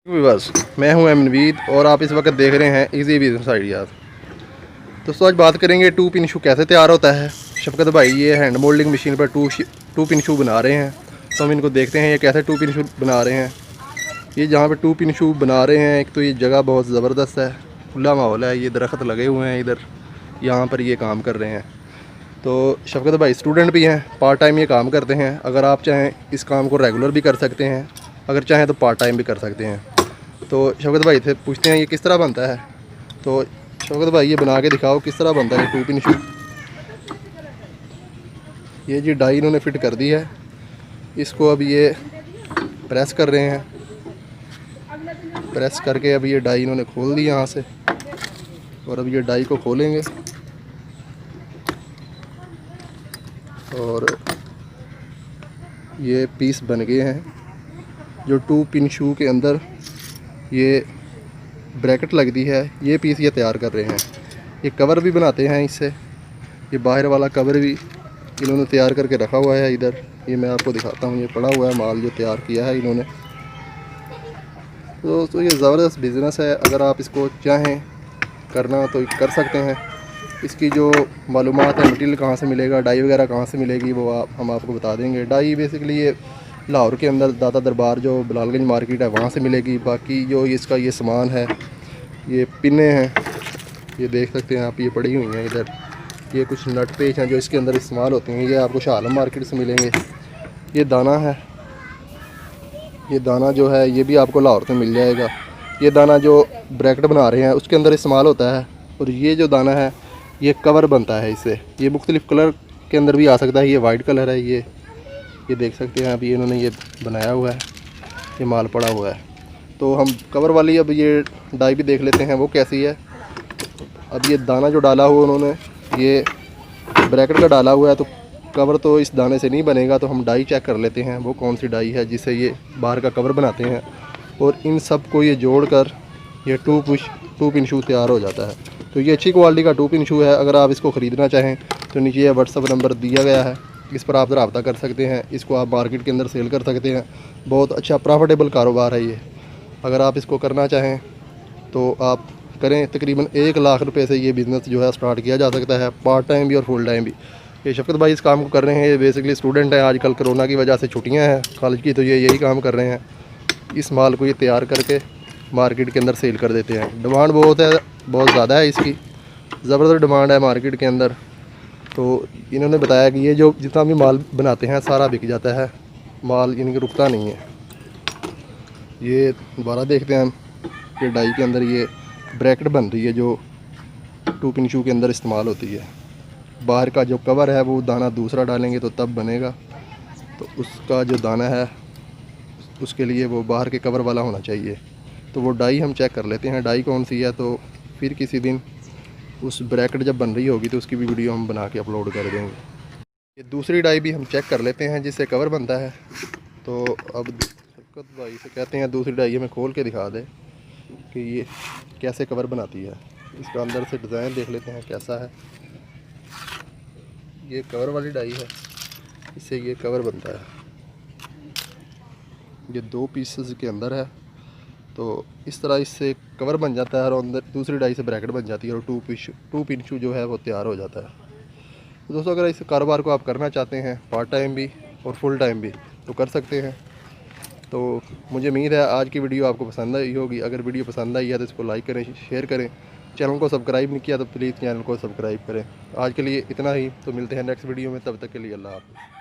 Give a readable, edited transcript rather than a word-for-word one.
बस मैं हूं नवीद और आप इस वक्त देख रहे हैं इजी बिजनेस आइडियाज़। दोस्तों आज बात करेंगे टू पिन शू कैसे तैयार होता है। शफकत भाई ये हैंड मोल्डिंग मशीन पर टू पिन शू बना रहे हैं, तो हम इनको देखते हैं ये कैसे टू पिन शू बना रहे हैं। ये जहाँ पे टू पिन शू बना रहे हैं, एक तो ये जगह बहुत ज़बरदस्त है, खुला माहौल है, ये दरख्त लगे हुए हैं इधर, यहाँ पर ये काम कर रहे हैं। तो शफकत भाई स्टूडेंट भी हैं, पार्ट टाइम ये काम करते हैं। अगर आप चाहें इस काम को रेगुलर भी कर सकते हैं, अगर चाहें तो पार्ट टाइम भी कर सकते हैं। तो शौकत भाई से पूछते हैं ये किस तरह बनता है। तो शौकत भाई ये बना के दिखाओ किस तरह बनता है टू पिन शू। ये जी डाई इन्होंने फिट कर दी है, इसको अब ये प्रेस कर रहे हैं। प्रेस करके अब ये डाई इन्होंने खोल दी यहाँ से, और अब ये डाई को खोलेंगे और ये पीस बन गए हैं। जो टू पिन शू के अंदर ये ब्रैकेट लगती है, ये पीस ये तैयार कर रहे हैं। ये कवर भी बनाते हैं इससे, ये बाहर वाला कवर भी इन्होंने तैयार करके रखा हुआ है इधर। ये मैं आपको दिखाता हूँ, ये पड़ा हुआ है माल जो तैयार किया है इन्होंने। तो ये ज़बरदस्त बिज़नेस है, अगर आप इसको चाहें करना तो कर सकते हैं। इसकी जो मालूमात है, मटीरियल कहाँ से मिलेगा, डाई वगैरह कहाँ से मिलेगी, वो हम आपको बता देंगे। डाई बेसिकली ये लाहौर के अंदर दाता दरबार जो बिलालगंज मार्केट है वहाँ से मिलेगी। बाकी जो इसका ये सामान है, ये पिने हैं, ये देख सकते हैं आप, ये पड़ी हुई हैं इधर। ये कुछ नट पेच हैं जो इसके अंदर इस्तेमाल होते हैं, ये आपको शाह आलम मार्केट से मिलेंगे। ये दाना है, ये दाना जो है ये भी आपको लाहौर से मिल जाएगा। ये दाना जो ब्रैकेट बना रहे हैं उसके अंदर इस्तेमाल होता है। और ये जो दाना है ये कवर बनता है इससे, ये मुख्तलिफ़ कलर के अंदर भी आ सकता है। ये वाइट कलर है, ये देख सकते हैं अभी इन्होंने ये बनाया हुआ है, ये माल पड़ा हुआ है। तो हम कवर वाली अब ये डाई भी देख लेते हैं वो कैसी है। अब ये दाना जो डाला हुआ उन्होंने, ये ब्रैकेट का डाला हुआ है, तो कवर तो इस दाने से नहीं बनेगा। तो हम डाई चेक कर लेते हैं वो कौन सी डाई है जिससे ये बाहर का कवर बनाते हैं। और इन सब को ये जोड़कर ये टू पिन शू तैयार हो जाता है। तो ये अच्छी क्वालिटी का टू पिन शू है। अगर आप इसको ख़रीदना चाहें तो नीचे ये व्हाट्सअप नंबर दिया गया है, इस पर आप रब्ता कर सकते हैं। इसको आप मार्केट के अंदर सेल कर सकते हैं। बहुत अच्छा प्रॉफिटेबल कारोबार है ये। अगर आप इसको करना चाहें तो आप करें। तकरीबन 1 लाख रुपए से ये बिज़नेस जो है स्टार्ट किया जा सकता है, पार्ट टाइम भी और फुल टाइम भी। ये शफकत भाई इस काम को कर रहे हैं, ये बेसिकली स्टूडेंट हैं। आजकल कोरोना की वजह से छुट्टियां हैं कॉलेज की, तो ये यही काम कर रहे हैं। इस माल को ये तैयार करके मार्केट के अंदर सेल कर देते हैं। डिमांड बहुत है, बहुत ज़्यादा है इसकी, ज़बरदस्त डिमांड है मार्केट के अंदर। तो इन्होंने बताया कि ये जो जितना भी माल बनाते हैं सारा बिक जाता है, माल इनके रुकता नहीं है। ये दोबारा देखते हैं हम, ये डाई के अंदर ये ब्रैकेट बन रही है जो टू पिन शू के अंदर इस्तेमाल होती है। बाहर का जो कवर है वो दाना दूसरा डालेंगे तो तब बनेगा। तो उसका जो दाना है उसके लिए वो बाहर के कवर वाला होना चाहिए। तो वो डाई हम चेक कर लेते हैं डाई कौन सी है। तो फिर किसी दिन उस ब्रैकेट जब बन रही होगी तो उसकी भी वीडियो हम बना के अपलोड कर देंगे। ये दूसरी डाई भी हम चेक कर लेते हैं जिससे कवर बनता है। तो अब शफकत भाई से कहते हैं दूसरी डाई हमें खोल के दिखा दे कि ये कैसे कवर बनाती है। इसका अंदर से डिज़ाइन देख लेते हैं कैसा है। ये कवर वाली डाई है, इससे ये कवर बनता है। ये 2 पीसेस के अंदर है, तो इस तरह इससे कवर बन जाता है और अंदर दूसरी डाई से ब्रैकेट बन जाती है और टू पिन शू जो है वो तैयार हो जाता है। तो दोस्तों अगर इस कारोबार को आप करना चाहते हैं पार्ट टाइम भी और फुल टाइम भी तो कर सकते हैं। तो मुझे उम्मीद है आज की वीडियो आपको पसंद आई होगी। अगर वीडियो पसंद आई है तो इसको लाइक करें, शेयर करें। चैनल को सब्सक्राइब नहीं किया तो प्लीज़ चैनल को सब्सक्राइब करें। आज के लिए इतना ही, तो मिलते हैं नेक्स्ट वीडियो में, तब तक के लिए अल्लाह हाफ़िज़।